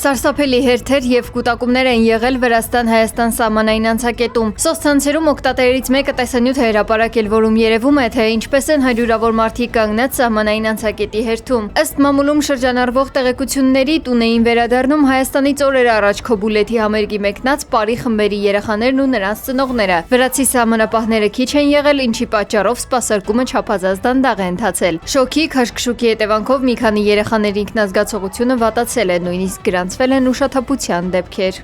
Սարսափելի հերթեր և կուտակումներ են եղել Վրաստան-Հայաստան սահմանային անցակետում։ Սոցցանցերում օգտատերերից մեկը տեսանյութ է հրապարակել, որում երևում է, թե ինչպես են հարյուրավոր մարդիկ կանգնած սահմանային անցակետի հերթում։ Ըստ մամուլում շրջանառվող տեղեկությունների, տուն էին վերադառնում Հայաստանից օրեր առաջ Քոբուլեթի համերգի մեկնած Պարի խմբերի երեխաներն ու նրանց ծնողները։ Վրացի սահմանապահները քիչ են եղել, ինչի պատճառով սպասարկումը չափազանց դանդաղ է ընթացել։ Շոկի, քաշքշուկի հետևանքով մի քանի երեխաների ինքնազգացողությունը վատացել է, նույնիսկ գրանցվել են ուշաթափության դեպքեր։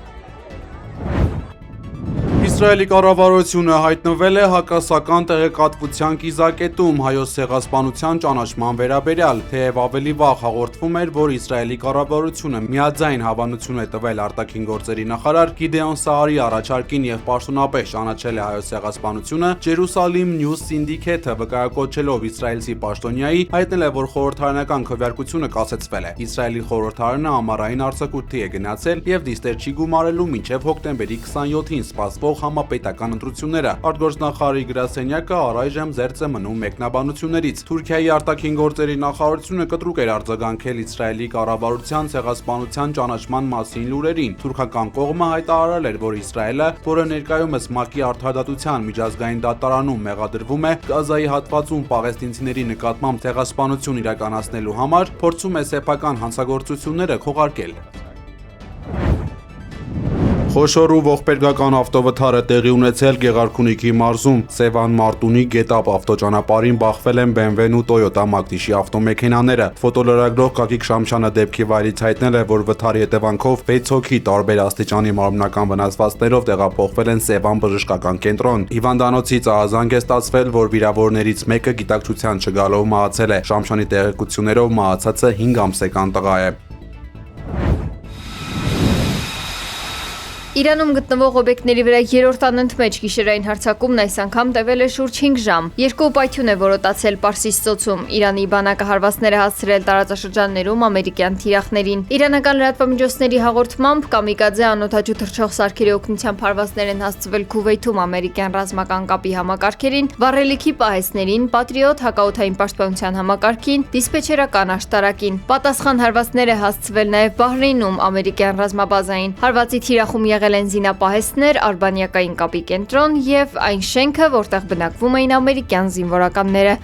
Իսրայելի կառավարությունը հայտնվել է հակասական տեղեկատվության կիզակետում հայոց ցեղասպանության ճանաչման վերաբերյալ, թեև ավելի վաղ հաղորդվում էր, որ Իսրայելի կառավարությունը միաձայն հավանություն է տվել արտաքին գործերի նախարար Գիդեոն Սաարի առաջարկին եւ պաշտոնապես ճանաչել է հայոց ցեղասպանությունը, Jerusalem News Syndicate-ը վկայակոչելով իսրայելցի պաշտոնյայի հայտնել է, որ խորհրդարանական քվեարկությունը կասեցվել է։ Իսրայելի խորհրդարանը ամառային արձակուրդի է գնացել եւ դիստեր չի գումարելու մինչեւ հոկտեմբերի 27-ին սպասվող համապետական ընտրությունները։ Արտգործնախարարի գրասենյակը առայժմ զերծ է մնում մեկնաբանություններից։ Թուրքիայի արտաքին գործերի նախարարությունը կտրուկ էր արձագանքել Իսրայելի կառավարության ցեղասպանության ճանաչման մասին լուրերին։ Թուրքական կողմը հայտարարել էր, որ Իսրայելը, որը ներկայումս ՄԱԿ-ի արդարադատության միջազգային դատարանում մեղադրվում է Գազայի հատվածում պաղեստինցիների նկատմամբ ցեղասպանություն իրականացնելու համար, փորձում է սեփական հանցագործությունները քողարկել։ Խոշոր ու ողբերգական ավտովթար է տեղի ունեցել Գեղարքունիքի մարզում։ Սևան Մարտունի Գետապ ավտոճանապարհին բախվել են BMW-ն ու Toyota Magnish-ի ավտոմեքենաները։ Ֆոտոլրագրող Գագիկ Շամշյանը դեպքի վայրից հայտնել է, որ վթարի հետևանքով 6 հոգի տարբեր աստիճանի մարմնական վնասվածքներով տեղափոխվել են Սևան բժշկական կենտրոն։ Հիվանդանոցից ահազանգ է ստացվել, որ վիրավորներից մեկը գիտակցության չգալով մահացել է։ Շամշյանի տեղեկություններով մահացածը 5 ամսեկան տղա է։ Իրանում գտնվող օբյեկտների վրա երրորդ անընդմեջ գիշերային հարձակումն այս անգամ տևել է շուրջ 5 ժամ։ Երկու պայթյուն է որոտացել Պարսից ծոցում։ Իրանի բանակը հարվածներ է հասցրել տարածաշրջաններում ամերիկյան թիրախներին։ Իրանական լրատվամիջոցների հաղորդմամբ կամիկաձե անօդաչու թռչող սարքերի օգնությամբ հարվածներ են հասցվել Քուվեյթում ամերիկյան ռազմական կապի համակարգերին, վառելիքի պահեստներին, Պատրիոտ հակաօդային պաշտպանության համակարգին, դիսպեչերական աշտարակին։ Պատասխան հարվածներ է հասցվել նաև Բահրեյնում ամերիկյան ռազմաբազային։ Հարվածի թիրախում եղել են զինապահեստներ, արբանյակային կապի կենտրոն եւ այն շենքը, որտեղ բնակվում էին ամերիկյան զինվորականները։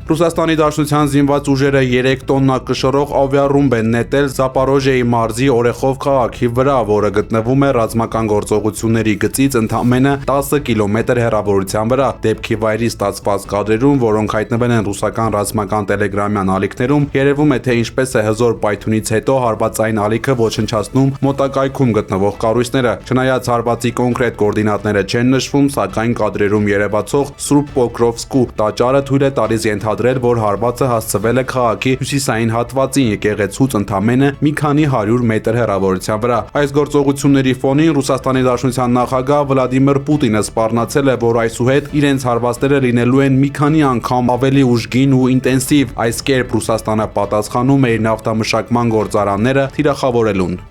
Ռուսաստանի Դաշնության զինված ուժերը 3 տոննա կշռող ավիառումբ են նետել Զապորոժիեի մարզի Օրեխով քաղաքի վրա, որը գտնվում է ռազմական գործողությունների գծից ընդամենը 10 կիլոմետր հեռավորության վրա։ Դեպքի վայրից ստացված կադրերում, որոնք հայտնվել են ռուսական ռազմական տելեգրամյան ալիքներում, երևում է, թե ինչպես է հզոր պայթյունից հետո հարվածային ալիքը ոչնչացնում մոտակայքում գտնվող կառույցները։ Չնայած հարվածի կոնկրետ կոորդինատները չեն նշվում, սակայն կադրերում երևացող Սուրբ Պոկրովսկու տաճարը թույլ է տալիս ենթադրել, որ հարվածը հասցվել է քաղաքի հյուսիսային հատվածին եկեղեցուց ընդամենը մի քանի 100 մետր հեռավորության վրա։ Այս գործողությունների ֆոնին Ռուսաստանի Դաշնության նախագահ Վլադիմիր Պուտինը սպառնացել է, որ այսուհետ իրենց հարվածները լինելու են մի քանի անգամ ավելի ուժգին ու ինտենսիվ։ Այս կերպ Ռուսաստանը պատասխանում է իր նավթամշակման գործարանները թիրախավորելուն։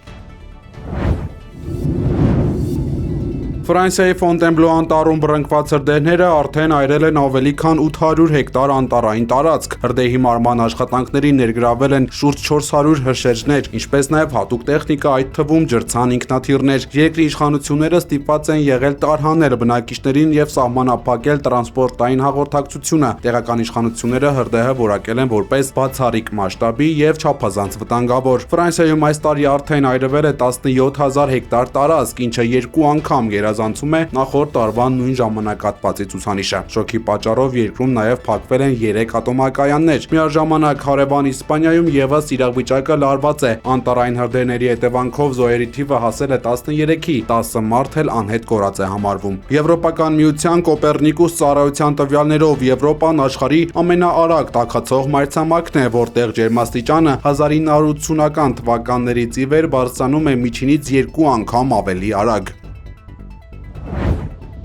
Ֆրանսիայի Ֆոնտենբլո անտառում բռնկված հրդեհները արդեն այրել են ավելի քան 800 հեկտար անտառային տարածք։ Հրդեհի մարման աշխատանքներին ներգրավել են շուրջ 400 հրշեջներ, ինչպես նաև հատուկ տեխնիկա, այդ թվում ջրցան ինքնաթիռներ։ Երկրի իշխանությունները ստիպված են եղել տարհանել բնակիչներին եւ սահմանափակել տրանսպորտային հաղորդակցությունը։ Տեղական իշխանությունները հրդեհը որակել են որպես բացառիկ մասշտաբի եւ չափազանց վտանգավոր։ Ֆրանսիայում այս տարի արդեն այրվել է 17000 հեկտար տարածք, ինչը 2 անգամ գերազանցում է նախորդ տարվա նույն ժամանակահատվածի ցուցանիշը։ Շոկի պատճառով երկրում նաև փակվել են 3 ատոմակայաններ։ Միաժամանակ հարևան Իսպանիայում եւս իրավիճակը լարված է։ Անտառային հրդեհների հետևանքով զոհերի թիվը հասել է 13-ի, 10 մարդ էլ անհետ կորած է համարվում։ Եվրոպական միության Կոպեռնիկուս ծառայության տվյալներով Եվրոպան աշխարհի ամենաարագ տաքացող մայրցամաքն է, որտեղ ջերմաստիճանը 1980-ական թվականներից ի վեր բարձրանում է միջինից 2 անգամ ավելի արագ։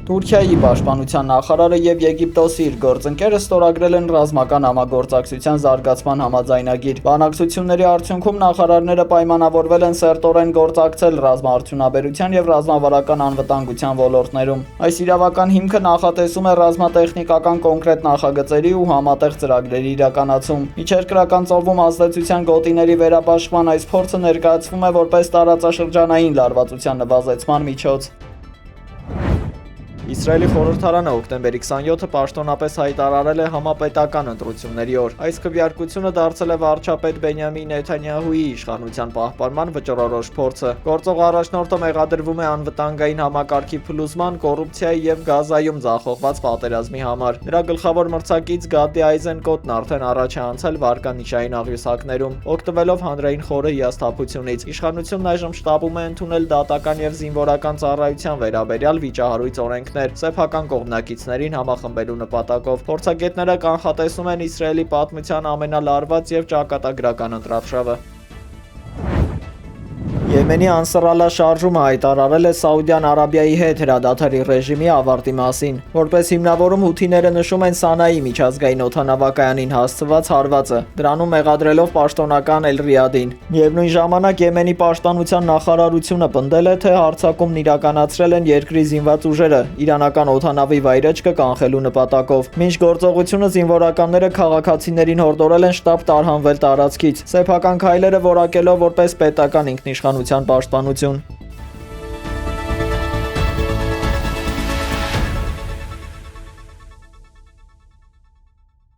Թուրքիայի պաշտպանության նախարարը եւ Եգիպտոսի իր գործընկերը ստորագրել են ռազմական համագործակցության զարգացման համաձայնագիր։ Բանակցությունների արդյունքում նախարարները պայմանավորվել են սերտորեն գործակցել ռազմաարդյունաբերության եւ ռազմավարական անվտանգության ոլորտներում։ Այս իրավական հիմքը նախատեսում է ռազմատեխնիկական կոնկրետ նախագծերի ու համատեղ ծրագրերի իրականացում։ Միջերկրական ծովում ազդեցության գոտիների վերապաշտպան այս փորձը ներկայացվում է որպես տարածաշրջանային լարվածության նվազեցման միջոց։ Իսրայելի խորհրդարանը հոկտեմբերի 27-ը պաշտոնապես հայտարարել է համապետական ընտրությունների օր։ Այս քվեարկությունը դարձել է վարչապետ Բենյամին Նեթանյահուի իշխանության պահպանման վճռորոշ փորձը։ Գործող առաջնորդը մեղադրվում է անվտանգային համակարգի փլուզման, կոռուպցիայի եւ Գազայում ձախողված պատերազմի համար։ Նրա գլխավոր մրցակից Գադի Այզենկոտն արդեն առաջ է անցել վարկանիշային աղյուսակներում, օգտվելով հանրային խորը հիասթափությունից։ Իշխանությունն այժմ շտապում է ընդունել դատական եւ զինվորական ծառայության վերաբերյալ վիճահարույց օրենքներ սեփական կողմնակիցներին համախմբելու նպատակով։ Փորձագետները կանխատեսում են Իսրայելի պատմության ամենալարված եւ ճակատագրական ընտրարշավը։ Եմենի Անսարալա շարժումը հայտարարել է Սաուդյան Արաբիայի հետ հրադադարի ռեժիմի ավարտի մասին։ Որպես հիմնավորում հութիները նշում են Սանայի միջազգային օդանավակայանին հասցված հարվածը, դրանում մեղադրելով պաշտոնական Էլ-Ռիադին։ Միևնույն ժամանակ Եմենի պաշտպանության նախարարությունը պնդել է, թե հարձակումն իրականացրել են երկրի զինված ուժերը իրանական օդանավի վայրէջքը կանխելու նպատակով։ Մինչ գործողությունը զինվորականները քաղաքացիներին հորդորել են շտապ տարհանվել տարածքից, սեփական քայլերը որակելով որպես պետական ինքնիշխանության պաշտպանություն։